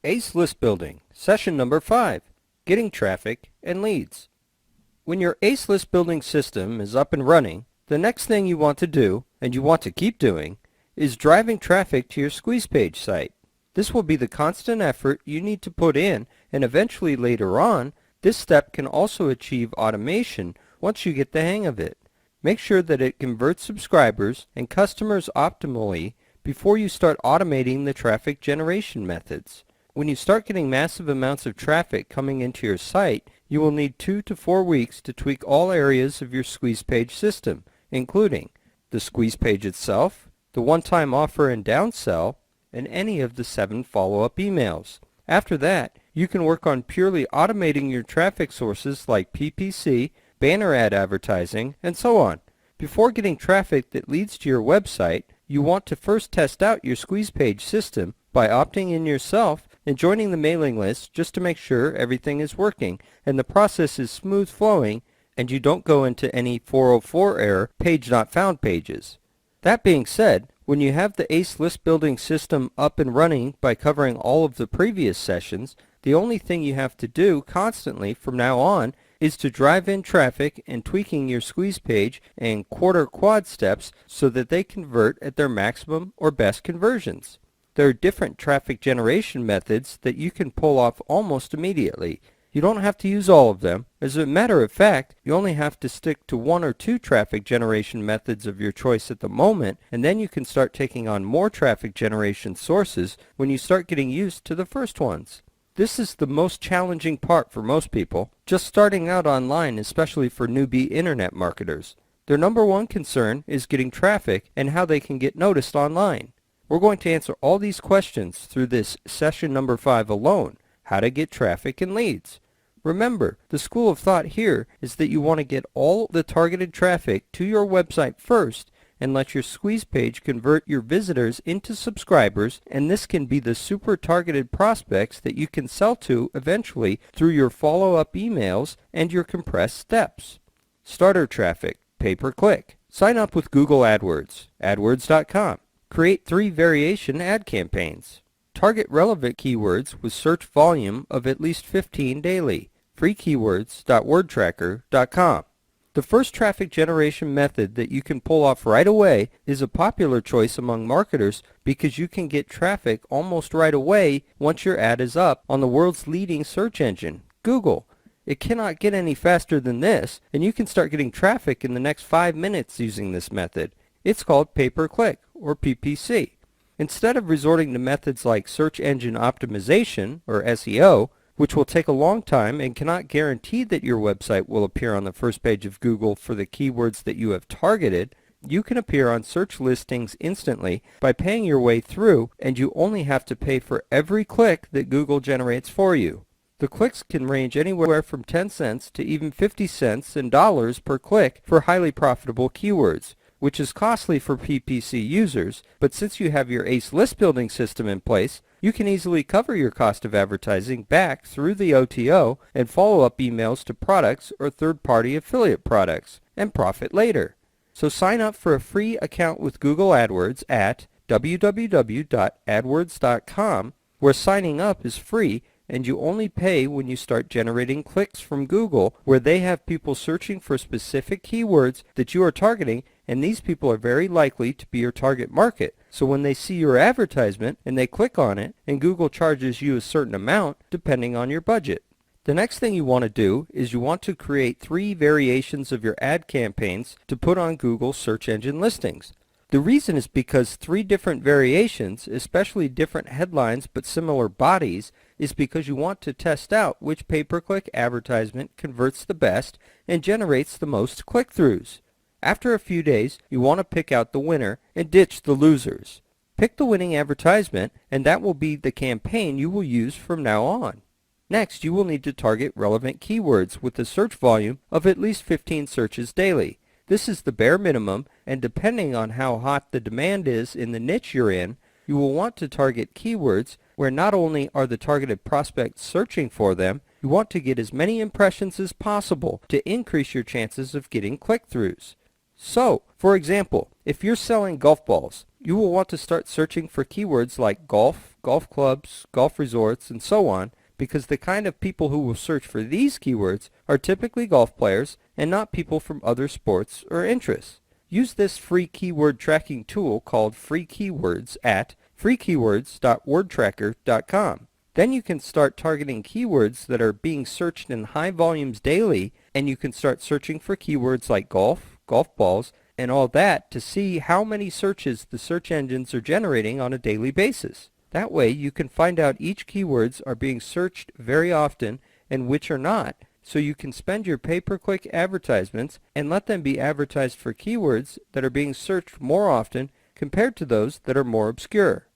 Ace List Building, session number 5, Getting Traffic and Leads. When your Ace List Building system is up and running, the next thing you want to do, and you want to keep doing, is driving traffic to your squeeze page site. This will be the constant effort you need to put in, and eventually later on, this step can also achieve automation once you get the hang of it. Make sure that it converts subscribers and customers optimally before you start automating the traffic generation methods. When you start getting massive amounts of traffic coming into your site, you will need 2 to 4 weeks to tweak all areas of your squeeze page system, including the squeeze page itself, the one-time offer and downsell, and any of the 7 follow-up emails. After that, you can work on purely automating your traffic sources like PPC, banner ad advertising, and so on. Before getting traffic that leads to your website, you want to first test out your squeeze page system by opting in yourself and joining the mailing list just to make sure everything is working and the process is smooth flowing and you don't go into any 404 error page not found pages. That being said, when you have the Ace List Building system up and running by covering all of the previous sessions, the only thing you have to do constantly from now on is to drive in traffic and tweaking your squeeze page and quarter quad steps so that they convert at their maximum or best conversions. There are different traffic generation methods that you can pull off almost immediately. You don't have to use all of them. As a matter of fact, you only have to stick to 1 or 2 traffic generation methods of your choice at the moment, and then you can start taking on more traffic generation sources when you start getting used to the first ones. This is the most challenging part for most people, just starting out online, especially for newbie internet marketers. Their number one concern is getting traffic and how they can get noticed online. We're going to answer all these questions through this session number 5 alone, how to get traffic and leads. Remember, the school of thought here is that you want to get all the targeted traffic to your website first and let your squeeze page convert your visitors into subscribers, and this can be the super targeted prospects that you can sell to eventually through your follow-up emails and your compressed steps. Starter traffic, pay-per-click. Sign up with Google AdWords, adwords.com. Create 3 variation ad campaigns. Target relevant keywords with search volume of at least 15 daily. freekeywords.wordtracker.com. The first traffic generation method that you can pull off right away is a popular choice among marketers because you can get traffic almost right away once your ad is up on the world's leading search engine, Google. It cannot get any faster than this, and you can start getting traffic in the next 5 minutes using this method. It's called pay-per-click, or PPC. Instead of resorting to methods like search engine optimization, or SEO, which will take a long time and cannot guarantee that your website will appear on the first page of Google for the keywords that you have targeted, you can appear on search listings instantly by paying your way through, and you only have to pay for every click that Google generates for you. The clicks can range anywhere from 10 cents to even 50 cents in dollars per click for highly profitable keywords, which is costly for PPC users, but since you have your Ace List Building system in place, you can easily cover your cost of advertising back through the OTO and follow-up emails to products or third-party affiliate products, and profit later. So sign up for a free account with Google AdWords at www.adwords.com, where signing up is free and you only pay when you start generating clicks from Google, where they have people searching for specific keywords that you are targeting, and these people are very likely to be your target market. So when they see your advertisement and they click on it, and Google charges you a certain amount depending on your budget. The next thing you want to do is you want to create 3 variations of your ad campaigns to put on Google search engine listings. The reason is because 3 different variations, especially different headlines but similar bodies, is because you want to test out which pay-per-click advertisement converts the best and generates the most click-throughs. After a few days, you want to pick out the winner and ditch the losers. Pick the winning advertisement, and that will be the campaign you will use from now on. Next, you will need to target relevant keywords with a search volume of at least 15 searches daily. This is the bare minimum, and depending on how hot the demand is in the niche you're in, you will want to target keywords where not only are the targeted prospects searching for them, you want to get as many impressions as possible to increase your chances of getting click-throughs. So, for example, if you're selling golf balls, you will want to start searching for keywords like golf golf clubs, golf resorts, and so on, because the kind of people who will search for these keywords are typically golf players and not people from other sports or interests. Use this free keyword tracking tool called Free Keywords at freekeywords.wordtracker.com. Then you can start targeting keywords that are being searched in high volumes daily, and you can start searching for keywords like golf, golf balls, and all that to see how many searches the search engines are generating on a daily basis. That way you can find out each keywords are being searched very often and which are not, so you can spend your pay-per-click advertisements and let them be advertised for keywords that are being searched more often compared to those that are more obscure.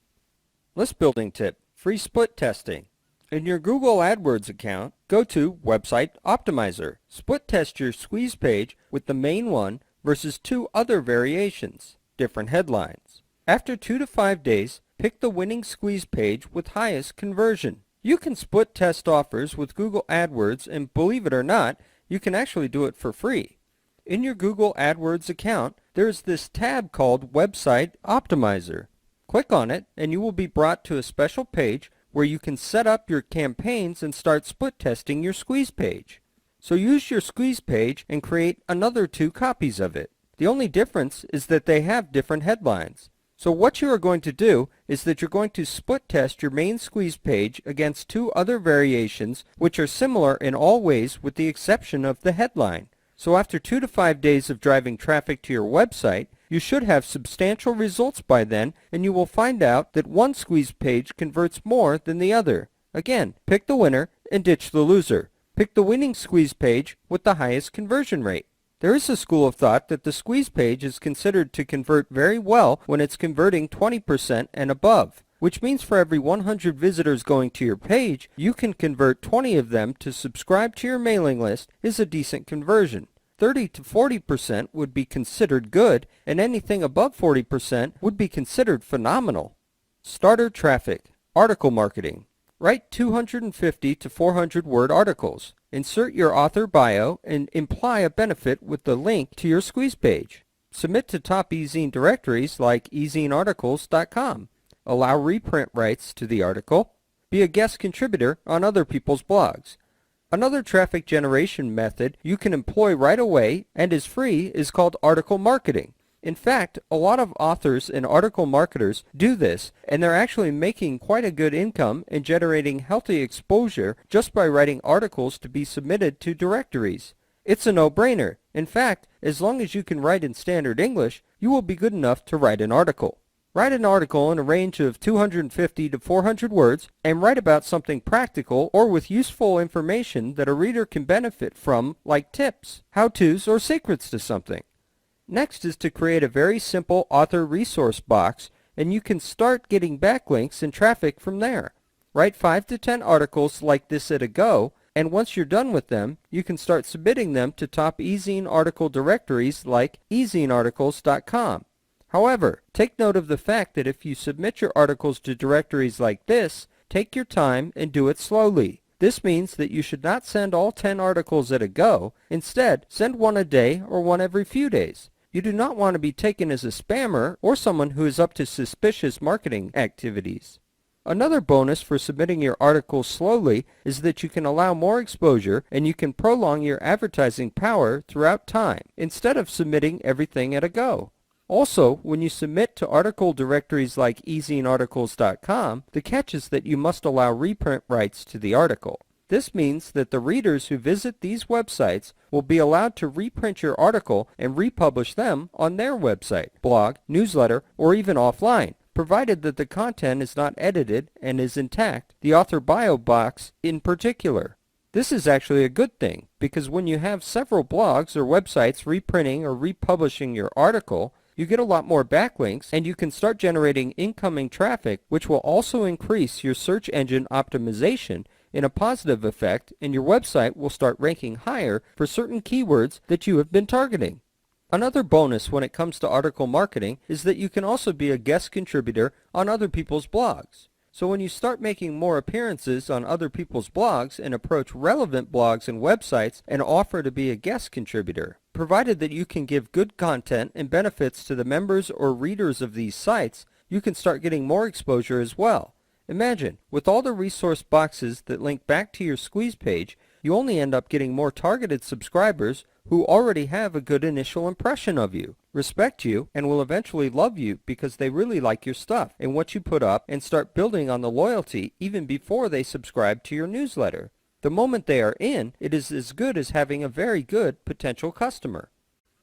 List building tip: free split testing. In your Google AdWords account, go to Website Optimizer. Split test your squeeze page with the main one versus 2 other variations, different headlines. After 2 to 5 days, pick the winning squeeze page with highest conversion. You can split test offers with Google AdWords, and believe it or not, you can actually do it for free. In your Google AdWords account, there is this tab called Website Optimizer. Click on it and you will be brought to a special page where you can set up your campaigns and start split testing your squeeze page. So use your squeeze page and create another 2 copies of it. The only difference is that they have different headlines. So what you are going to do is that you're going to split test your main squeeze page against 2 other variations which are similar in all ways with the exception of the headline. So after 2 to 5 days of driving traffic to your website, you should have substantial results by then, and you will find out that one squeeze page converts more than the other. Again, pick the winner and ditch the loser. Pick the winning squeeze page with the highest conversion rate. There is a school of thought that the squeeze page is considered to convert very well when it's converting 20% and above, which means for every 100 visitors going to your page, you can convert 20 of them to subscribe to your mailing list is a decent conversion. 30 to 40% would be considered good, and anything above 40% would be considered phenomenal. Starter traffic. Article marketing. Write 250 to 400 word articles. Insert your author bio and imply a benefit with the link to your squeeze page. Submit to top ezine directories like ezinearticles.com. Allow reprint rights to the article. Be a guest contributor on other people's blogs. Another traffic generation method you can employ right away and is free is called article marketing. In fact, a lot of authors and article marketers do this, and they're actually making quite a good income and generating healthy exposure just by writing articles to be submitted to directories. It's a no-brainer. In fact, as long as you can write in standard English, you will be good enough to write an article. Write an article in a range of 250 to 400 words and write about something practical or with useful information that a reader can benefit from, like tips, how-tos, or secrets to something. Next is to create a very simple author resource box, and you can start getting backlinks and traffic from there. Write 5 to 10 articles like this at a go, and once you're done with them, you can start submitting them to top ezine article directories like ezinearticles.com. However, take note of the fact that if you submit your articles to directories like this, take your time and do it slowly. This means that you should not send all 10 articles at a go. Instead, send one a day or one every few days. You do not want to be taken as a spammer or someone who is up to suspicious marketing activities. Another bonus for submitting your articles slowly is that you can allow more exposure and you can prolong your advertising power throughout time instead of submitting everything at a go. Also, when you submit to article directories like ezinearticles.com, the catch is that you must allow reprint rights to the article. This means that the readers who visit these websites will be allowed to reprint your article and republish them on their website, blog, newsletter, or even offline, provided that the content is not edited and is intact, the author bio box in particular. This is actually a good thing, because when you have several blogs or websites reprinting or republishing your article, you get a lot more backlinks and you can start generating incoming traffic, which will also increase your search engine optimization in a positive effect, and your website will start ranking higher for certain keywords that you have been targeting. Another bonus when it comes to article marketing is that you can also be a guest contributor on other people's blogs. So when you start making more appearances on other people's blogs and approach relevant blogs and websites and offer to be a guest contributor, provided that you can give good content and benefits to the members or readers of these sites, you can start getting more exposure as well. Imagine, with all the resource boxes that link back to your squeeze page, you only end up getting more targeted subscribers who already have a good initial impression of you, respect you, and will eventually love you because they really like your stuff and what you put up and start building on the loyalty even before they subscribe to your newsletter. The moment they are in, it is as good as having a very good potential customer.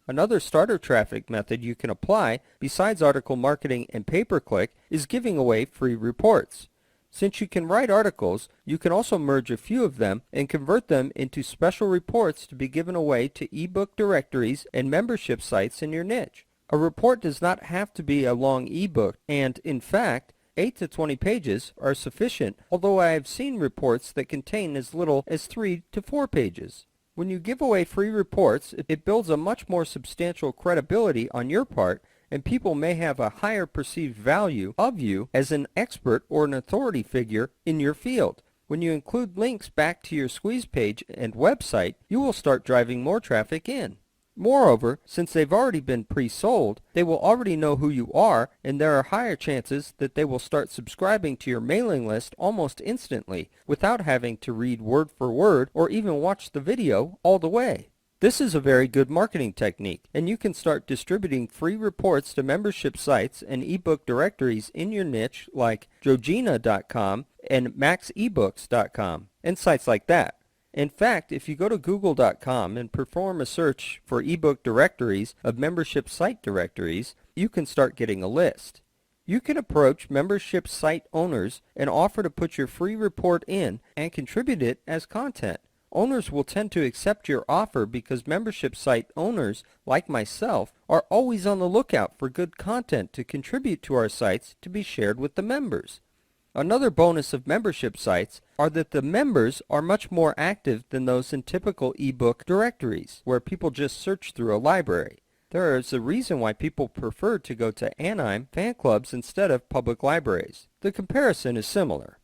Another starter traffic method you can apply, besides article marketing and pay-per-click, is giving away free reports. Since you can write articles, you can also merge a few of them and convert them into special reports to be given away to ebook directories and membership sites in your niche. A report does not have to be a long ebook, and in fact, 8 to 20 pages are sufficient, although I have seen reports that contain as little as 3 to 4 pages. When you give away free reports, it builds a much more substantial credibility on your part, and people may have a higher perceived value of you as an expert or an authority figure in your field. When you include links back to your squeeze page and website, you will start driving more traffic in. Moreover, since they've already been pre-sold, they will already know who you are, and there are higher chances that they will start subscribing to your mailing list almost instantly, without having to read word for word or even watch the video all the way. This is a very good marketing technique, and you can start distributing free reports to membership sites and ebook directories in your niche like Jogina.com and MaxEbooks.com and sites like that. In fact, if you go to Google.com and perform a search for ebook directories of membership site directories, you can start getting a list. You can approach membership site owners and offer to put your free report in and contribute it as content. Owners will tend to accept your offer because membership site owners, like myself, are always on the lookout for good content to contribute to our sites to be shared with the members. Another bonus of membership sites are that the members are much more active than those in typical ebook directories, where people just search through a library. There is a reason why people prefer to go to Anime fan clubs instead of public libraries. The comparison is similar.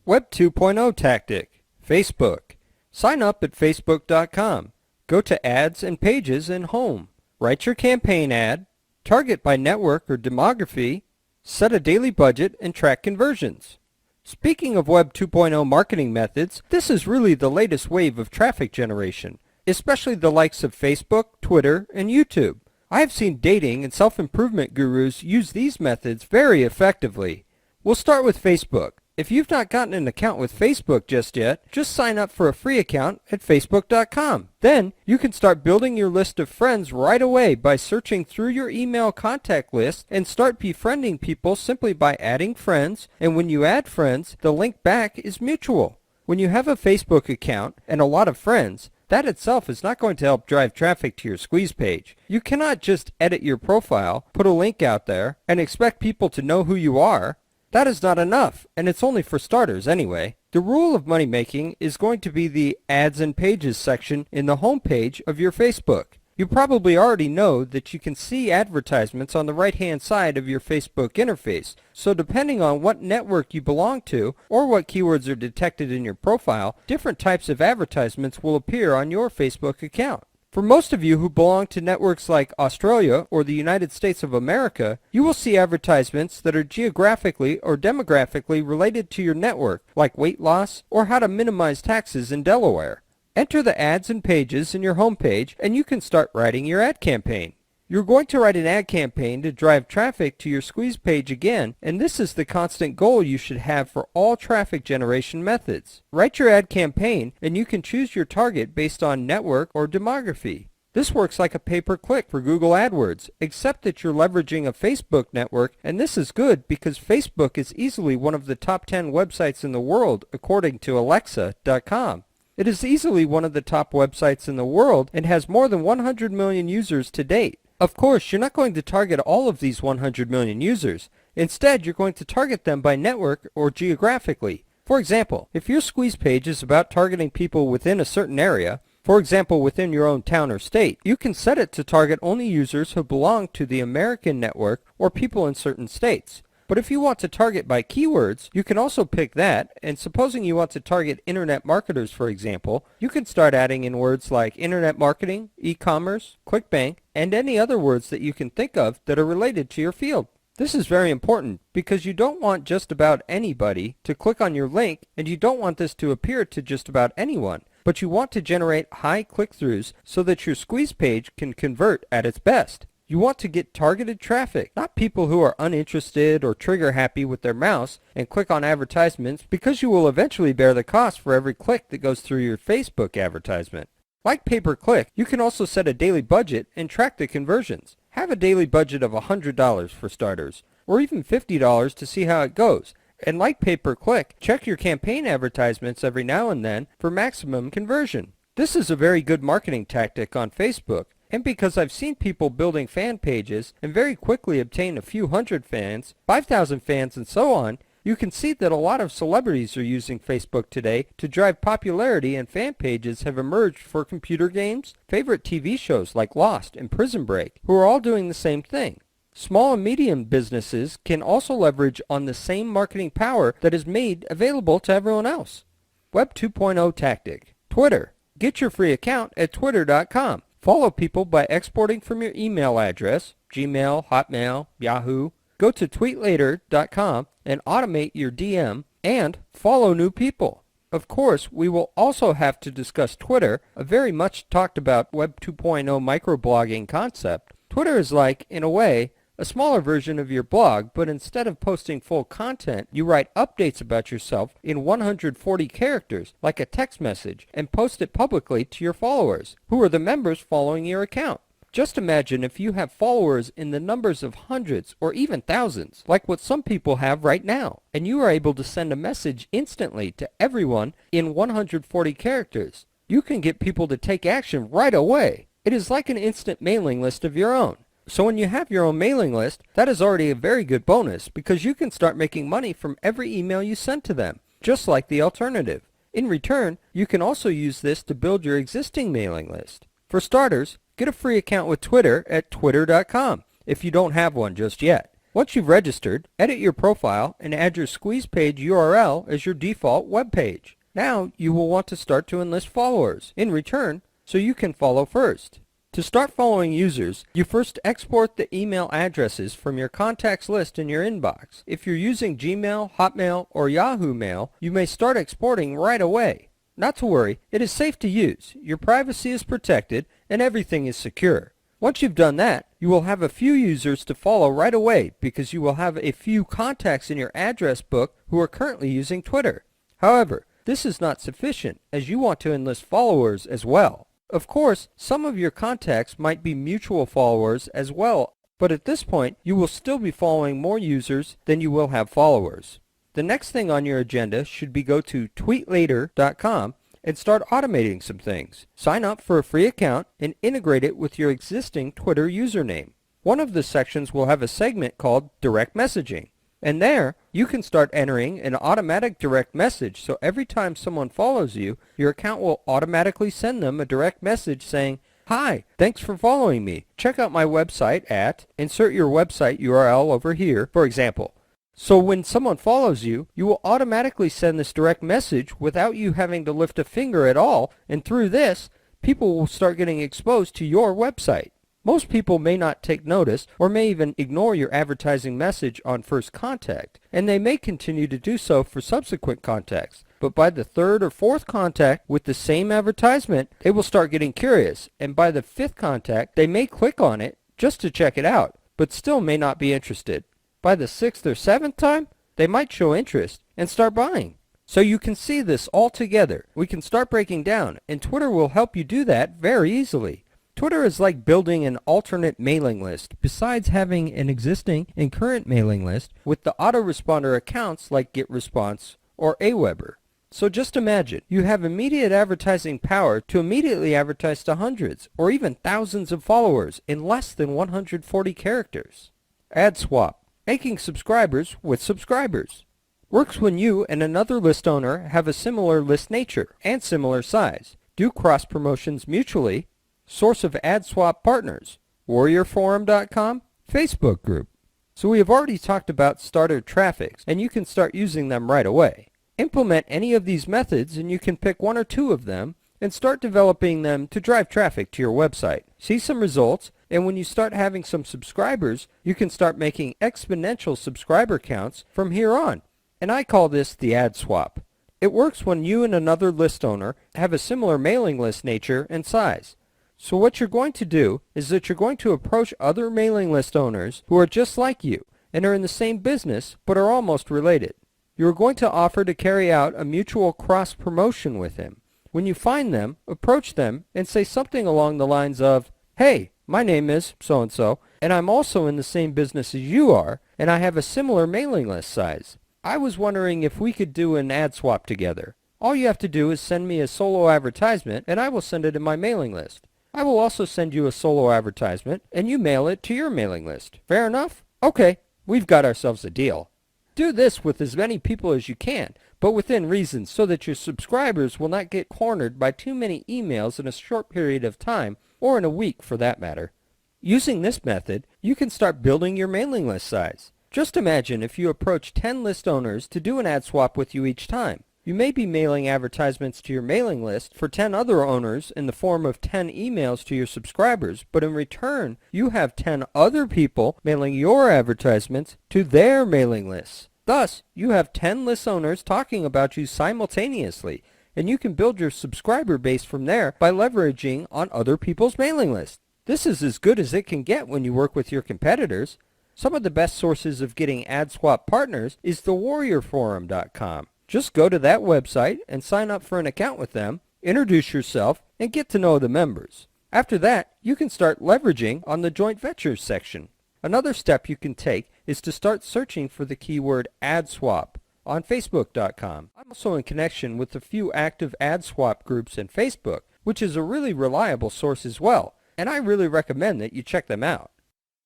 Web 2.0 tactic. Facebook. Sign up at Facebook.com. Go to Ads and Pages and Home. Write your campaign ad. Target by network or demography. Set a daily budget and track conversions. Speaking of Web 2.0 marketing methods, this is really the latest wave of traffic generation, especially the likes of Facebook, Twitter, and YouTube. I have seen dating and self-improvement gurus use these methods very effectively. We'll start with Facebook. If you've not gotten an account with Facebook just yet, just sign up for a free account at Facebook.com. Then, you can start building your list of friends right away by searching through your email contact list and start befriending people simply by adding friends, and when you add friends, the link back is mutual. When you have a Facebook account and a lot of friends, that itself is not going to help drive traffic to your squeeze page. You cannot just edit your profile, put a link out there, and expect people to know who you are. That is not enough, and it's only for starters anyway. The rule of money making is going to be the Ads and Pages section in the home page of your Facebook. You probably already know that you can see advertisements on the right-hand side of your Facebook interface, so depending on what network you belong to or what keywords are detected in your profile, different types of advertisements will appear on your Facebook account. For most of you who belong to networks like Australia or the United States of America, you will see advertisements that are geographically or demographically related to your network, like weight loss or how to minimize taxes in Delaware. Enter the ads and pages in your homepage and you can start writing your ad campaign. You're going to write an ad campaign to drive traffic to your squeeze page again, and this is the constant goal you should have for all traffic generation methods. Write your ad campaign and you can choose your target based on network or demography. This works like a pay-per-click for Google AdWords, except that you're leveraging a Facebook network, and this is good because Facebook is easily one of the top 10 websites in the world according to Alexa.com. It is easily one of the top websites in the world and has more than 100 million users to date. Of course, you're not going to target all of these 100 million users. Instead, you're going to target them by network or geographically. For example, if your squeeze page is about targeting people within a certain area, for example within your own town or state, you can set it to target only users who belong to the American network or people in certain states. But if you want to target by keywords, you can also pick that, and supposing you want to target internet marketers, for example, you can start adding in words like internet marketing, e-commerce, ClickBank, and any other words that you can think of that are related to your field. This is very important because you don't want just about anybody to click on your link, and you don't want this to appear to just about anyone, but you want to generate high click-throughs so that your squeeze page can convert at its best. You want to get targeted traffic, not people who are uninterested or trigger happy with their mouse and click on advertisements, because you will eventually bear the cost for every click that goes through your Facebook advertisement. Like pay-per-click, you can also set a daily budget and track the conversions. Have a daily budget of $100 for starters, or even $50 to see how it goes. And like pay-per-click, check your campaign advertisements every now and then for maximum conversion. This is a very good marketing tactic on Facebook. And because I've seen people building fan pages and very quickly obtain a few hundred fans, 5,000 fans, and so on, you can see that a lot of celebrities are using Facebook today to drive popularity, and fan pages have emerged for computer games, favorite TV shows like Lost and Prison Break, who are all doing the same thing. Small and medium businesses can also leverage on the same marketing power that is made available to everyone else. Web 2.0 tactic. Twitter. Get your free account at twitter.com. Follow people by exporting from your email address, Gmail, Hotmail, Yahoo. Go to tweetlater.com and automate your DM, and follow new people. Of course, we will also have to discuss Twitter, a very much talked about Web 2.0 microblogging concept. Twitter is like, in a way, a smaller version of your blog, but instead of posting full content, you write updates about yourself in 140 characters, like a text message, and post it publicly to your followers, who are the members following your account. Just imagine if you have followers in the numbers of hundreds or even thousands, like what some people have right now, and you are able to send a message instantly to everyone in 140 characters. You can get people to take action right away. It is like an instant mailing list of your own. So when you have your own mailing list, that is already a very good bonus, because you can start making money from every email you send to them, just like the alternative. In return, you can also use this to build your existing mailing list. For starters, get a free account with Twitter at twitter.com if you don't have one just yet. Once you've registered, edit your profile and add your squeeze page URL as your default web page. Now you will want to start to enlist followers in return, so you can follow first. To start following users, you first export the email addresses from your contacts list in your inbox. If you're using Gmail, Hotmail, or Yahoo Mail, you may start exporting right away. Not to worry, it is safe to use, your privacy is protected, and everything is secure. Once you've done that, you will have a few users to follow right away, because you will have a few contacts in your address book who are currently using Twitter. However, this is not sufficient, as you want to enlist followers as well. Of course, some of your contacts might be mutual followers as well, but at this point, you will still be following more users than you will have followers. The next thing on your agenda should be go to tweetlater.com and start automating some things. Sign up for a free account and integrate it with your existing Twitter username. One of the sections will have a segment called Direct Messaging. And there, you can start entering an automatic direct message, so every time someone follows you, your account will automatically send them a direct message saying, "Hi, thanks for following me. Check out my website at," insert your website URL over here, for example. So when someone follows you, you will automatically send this direct message without you having to lift a finger at all, and through this, people will start getting exposed to your website. Most people may not take notice or may even ignore your advertising message on first contact, and they may continue to do so for subsequent contacts. But by the third or fourth contact with the same advertisement, they will start getting curious, and by the fifth contact, they may click on it just to check it out, but still may not be interested. By the sixth or seventh time, they might show interest and start buying. So you can see this all together. We can start breaking down, and Twitter will help you do that very easily. Twitter is like building an alternate mailing list, besides having an existing and current mailing list with the autoresponder accounts like GetResponse or Aweber. So just imagine, you have immediate advertising power to immediately advertise to hundreds or even thousands of followers in less than 140 characters. Ad swap, making subscribers with subscribers. Works when you and another list owner have a similar list nature and similar size. Do cross promotions mutually. Source of ad swap partners, warriorforum.com, Facebook group. So we have already talked about starter traffics, and you can start using them right away. Implement any of these methods, and you can pick one or two of them and start developing them to drive traffic to your website. See some results, And when you start having some subscribers, you can start making exponential subscriber counts from here on. And I call this the ad swap. It works when you and another list owner have a similar mailing list nature and size. So what you're going to do is that you're going to approach other mailing list owners who are just like you and are in the same business but are almost related. You're going to offer to carry out a mutual cross-promotion with him. When you find them, approach them and say something along the lines of, "Hey, my name is so-and-so, and I'm also in the same business as you are, and I have a similar mailing list size. I was wondering if we could do an ad swap together. All you have to do is send me a solo advertisement, and I will send it in my mailing list. I will also send you a solo advertisement, and you mail it to your mailing list. Fair enough? Okay, we've got ourselves a deal." Do this with as many people as you can, but within reason so that your subscribers will not get cornered by too many emails in a short period of time, or in a week for that matter. Using this method, you can start building your mailing list size. Just imagine if you approach 10 list owners to do an ad swap with you each time. You may be mailing advertisements to your mailing list for 10 other owners in the form of 10 emails to your subscribers, but in return, you have 10 other people mailing your advertisements to their mailing lists. Thus, you have 10 list owners talking about you simultaneously, and you can build your subscriber base from there by leveraging on other people's mailing lists. This is as good as it can get when you work with your competitors. Some of the best sources of getting ad swap partners is the warriorforum.com. Just go to that website and sign up for an account with them, introduce yourself, and get to know the members. After that, you can start leveraging on the joint ventures section. Another step you can take is to start searching for the keyword ad swap on Facebook.com. I'm also in connection with a few active ad swap groups in Facebook, which is a really reliable source as well, and I really recommend that you check them out.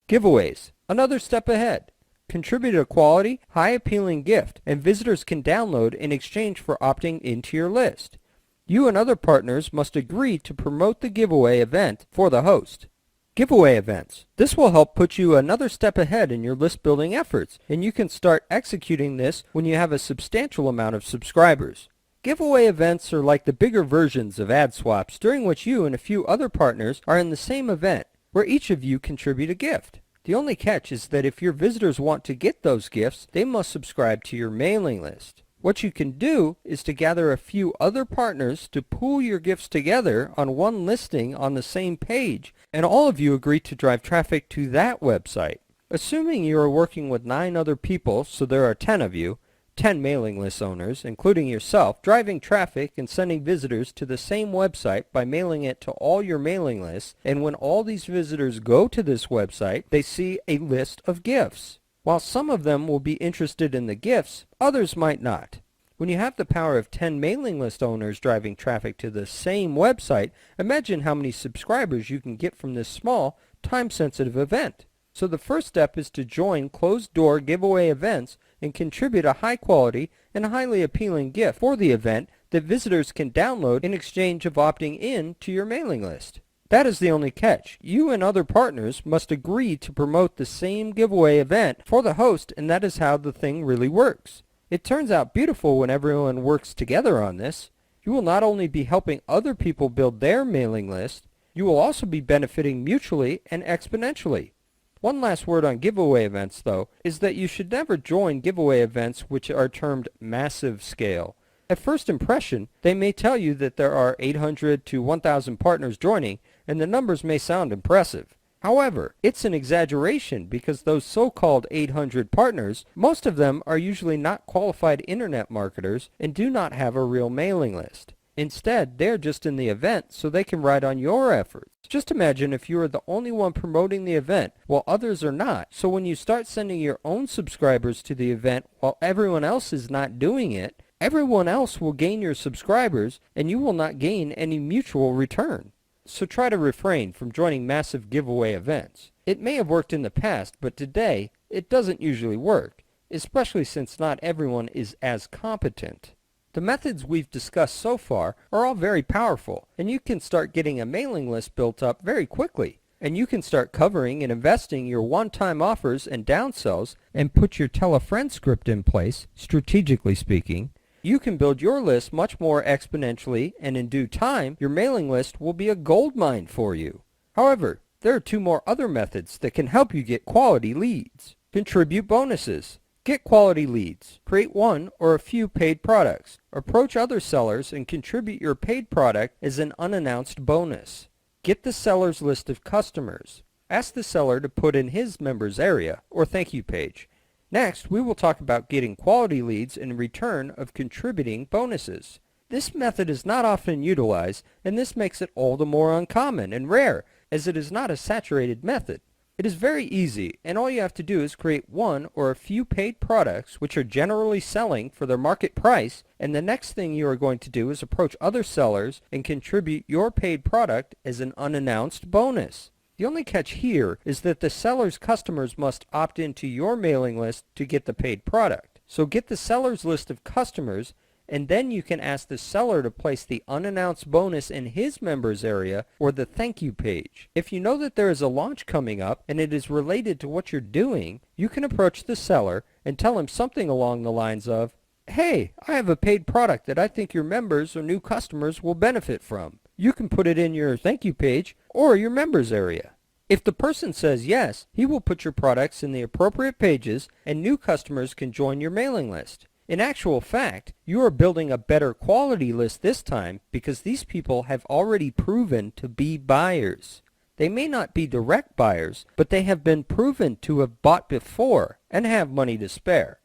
Giveaways, another step ahead. Contribute a quality, high-appealing gift, and visitors can download in exchange for opting into your list. You and other partners must agree to promote the giveaway event for the host. Giveaway events. This will help put you another step ahead in your list building efforts, and you can start executing this when you have a substantial amount of subscribers. Giveaway events are like the bigger versions of ad swaps, during which you and a few other partners are in the same event, where each of you contribute a gift. The only catch is that if your visitors want to get those gifts, they must subscribe to your mailing list. What you can do is to gather a few other partners to pool your gifts together on one listing on the same page, and all of you agree to drive traffic to that website. Assuming you are working with 9 other people, so there are 10 of you, 10 mailing list owners, including yourself, driving traffic and sending visitors to the same website by mailing it to all your mailing lists, and when all these visitors go to this website, they see a list of gifts. While some of them will be interested in the gifts, others might not. When you have the power of 10 mailing list owners driving traffic to the same website, imagine how many subscribers you can get from this small, time-sensitive event. So the first step is to join closed-door giveaway events and contribute a high-quality and highly appealing gift for the event that visitors can download in exchange of opting in to your mailing list. That is the only catch. You and other partners must agree to promote the same giveaway event for the host, and that is how the thing really works. It turns out beautiful when everyone works together on this. You will not only be helping other people build their mailing list, you will also be benefiting mutually and exponentially. One last word on giveaway events, though, is that you should never join giveaway events which are termed massive scale. At first impression, they may tell you that there are 800 to 1,000 partners joining, and the numbers may sound impressive. However, it's an exaggeration because those so-called 800 partners, most of them are usually not qualified internet marketers and do not have a real mailing list. Instead, they're just in the event so they can ride on your efforts. Just imagine if you are the only one promoting the event while others are not. So when you start sending your own subscribers to the event while everyone else is not doing it, everyone else will gain your subscribers and you will not gain any mutual return. So try to refrain from joining massive giveaway events. It may have worked in the past, but today it doesn't usually work, especially since not everyone is as competent. The methods we've discussed so far are all very powerful, and you can start getting a mailing list built up very quickly. And you can start covering and investing your one-time offers and downsells and put your tell-a-friend script in place, strategically speaking. You can build your list much more exponentially, and in due time, your mailing list will be a gold mine for you. However, There are two more other methods that can help you get quality leads. Contribute bonuses. Get quality leads. Create one or a few paid products. Approach other sellers and contribute your paid product as an unannounced bonus. Get the seller's list of customers. Ask the seller to put in his members area or thank you page. Next, we will talk about getting quality leads in return of contributing bonuses. This method is not often utilized, and this makes it all the more uncommon and rare, as it is not a saturated method. It is very easy, and all you have to do is create one or a few paid products which are generally selling for their market price, and the next thing you are going to do is approach other sellers and contribute your paid product as an unannounced bonus. The only catch here is that the seller's customers must opt into your mailing list to get the paid product. So get the seller's list of customers, and then you can ask the seller to place the unannounced bonus in his members area or the thank you page. If you know that there is a launch coming up and it is related to what you're doing, you can approach the seller and tell him something along the lines of, "Hey, I have a paid product that I think your members or new customers will benefit from. You can put it in your thank you page or your members area." If the person says yes, he will put your products in the appropriate pages and new customers can join your mailing list. In actual fact, you are building a better quality list this time because these people have already proven to be buyers. They may not be direct buyers, but they have been proven to have bought before and have money to spare.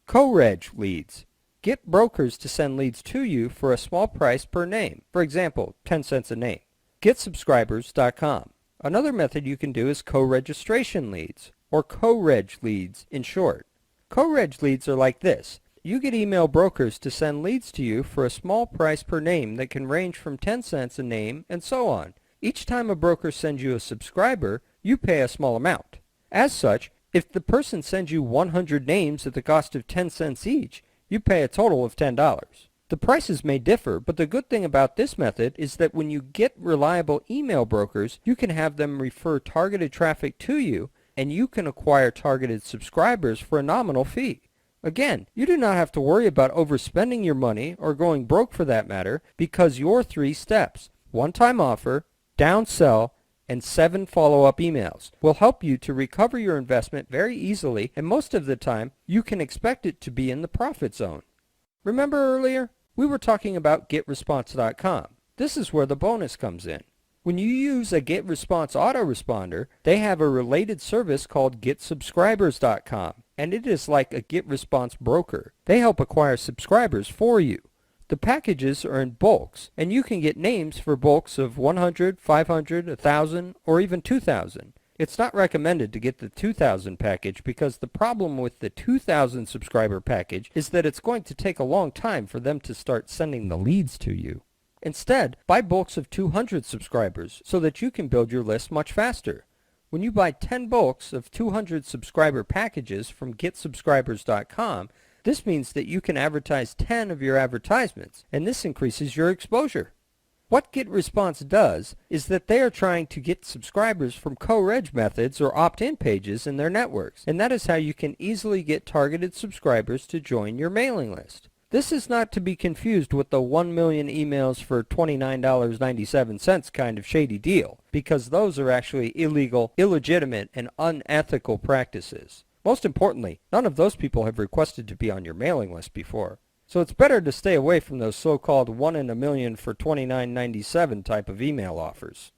Co-reg leads. Get brokers to send leads to you for a small price per name, for example, 10 cents a name. GetSubscribers.com. Another method you can do is co-registration leads, or co-reg leads in short. Co-reg leads are like this. You get email brokers to send leads to you for a small price per name that can range from 10 cents a name and so on. Each time a broker sends you a subscriber, you pay a small amount. As such, if the person sends you 100 names at the cost of 10 cents each, you pay a total of $10. The prices may differ, but the good thing about this method is that when you get reliable email brokers, you can have them refer targeted traffic to you, and you can acquire targeted subscribers for a nominal fee. Again, you do not have to worry about overspending your money or going broke for that matter because your 3 steps, one-time offer, downsell, and 7 follow-up emails will help you to recover your investment very easily, and most of the time you can expect it to be in the profit zone. Remember earlier? We were talking about GetResponse.com. This is where the bonus comes in. When you use a GetResponse autoresponder, they have a related service called GetSubscribers.com, and it is like a GetResponse broker. They help acquire subscribers for you. The packages are in bulks, and you can get names for bulks of 100, 500, 1,000, or even 2,000. It's not recommended to get the 2,000 package because the problem with the 2,000 subscriber package is that it's going to take a long time for them to start sending the leads to you. Instead, buy bulks of 200 subscribers so that you can build your list much faster. When you buy 10 bulks of 200 subscriber packages from GetSubscribers.com, this means that you can advertise 10 of your advertisements, and this increases your exposure. What GetResponse does is that they are trying to get subscribers from co-reg methods or opt-in pages in their networks, and that is how you can easily get targeted subscribers to join your mailing list. This is not to be confused with the 1 million emails for $29.97 kind of shady deal, because those are actually illegal, illegitimate, and unethical practices. Most importantly, none of those people have requested to be on your mailing list before. So it's better to stay away from those so-called 1 in a million for $29.97 type of email offers.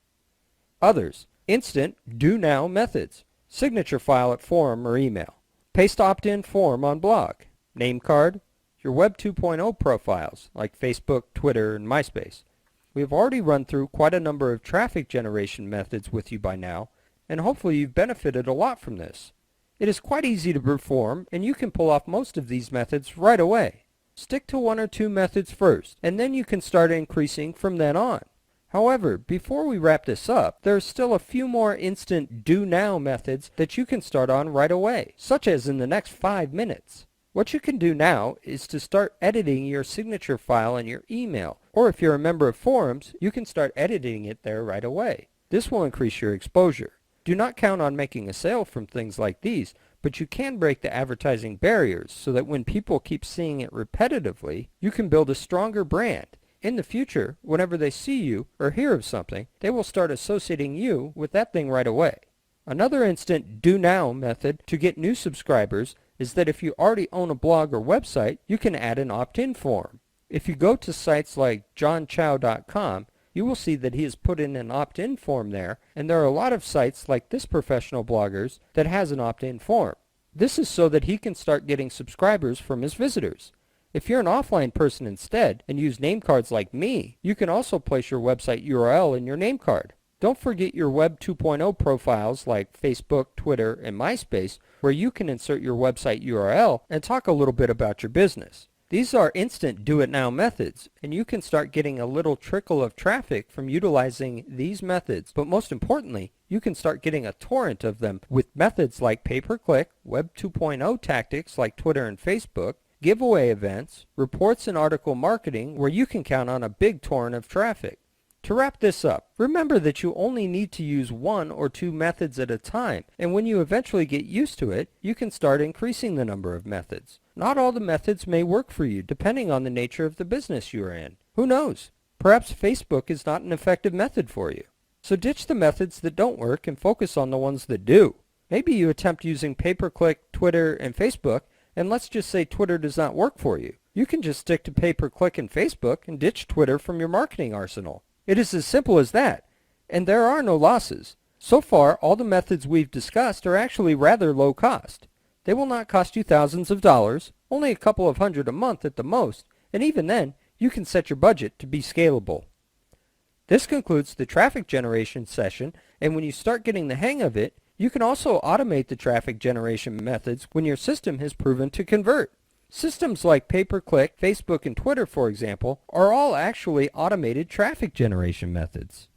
Others. Instant do now methods. Signature file at forum or email. Paste opt-in form on blog. Name card. Your Web 2.0 profiles like Facebook, Twitter, and MySpace. We have already run through quite a number of traffic generation methods with you by now, and hopefully you've benefited a lot from this. It is quite easy to perform, and you can pull off most of these methods right away. Stick to 1 or 2 methods first, and then you can start increasing from then on. However, before we wrap this up, there are still a few more instant do now methods that you can start on right away, such as in the next 5 minutes. What you can do now is to start editing your signature file in your email, or if you're a member of forums, you can start editing it there right away. This will increase your exposure. Do not count on making a sale from things like these, but you can break the advertising barriers so that when people keep seeing it repetitively, you can build a stronger brand. In the future, whenever they see you or hear of something, they will start associating you with that thing right away. Another instant do now method to get new subscribers is that if you already own a blog or website, you can add an opt-in form. If you go to sites like johnchow.com, you will see that he has put in an opt-in form there, and there are a lot of sites like This Professional Bloggers that has an opt-in form. This is so that he can start getting subscribers from his visitors. If you're an offline person instead and use name cards like me, you can also place your website URL in your name card. Don't forget your Web 2.0 profiles like Facebook, Twitter, and MySpace, where you can insert your website URL and talk a little bit about your business. These are instant do-it-now methods, and you can start getting a little trickle of traffic from utilizing these methods, but most importantly, you can start getting a torrent of them with methods like pay-per-click, Web 2.0 tactics like Twitter and Facebook, giveaway events, reports and article marketing where you can count on a big torrent of traffic. To wrap this up, remember that you only need to use 1 or 2 methods at a time, and when you eventually get used to it, you can start increasing the number of methods. Not all the methods may work for you depending on the nature of the business you are in. Who knows? Perhaps Facebook is not an effective method for you. So ditch the methods that don't work and focus on the ones that do. Maybe you attempt using pay-per-click, Twitter, and Facebook, and let's just say Twitter does not work for you. You can just stick to pay-per-click and Facebook and ditch Twitter from your marketing arsenal. It is as simple as that, and there are no losses. So far, all the methods we've discussed are actually rather low cost. They will not cost you thousands of dollars, only a couple of hundred a month at the most, and even then, you can set your budget to be scalable. This concludes the traffic generation session, and when you start getting the hang of it, you can also automate the traffic generation methods when your system has proven to convert. Systems like pay-per-click, Facebook, and Twitter, for example, are all actually automated traffic generation methods.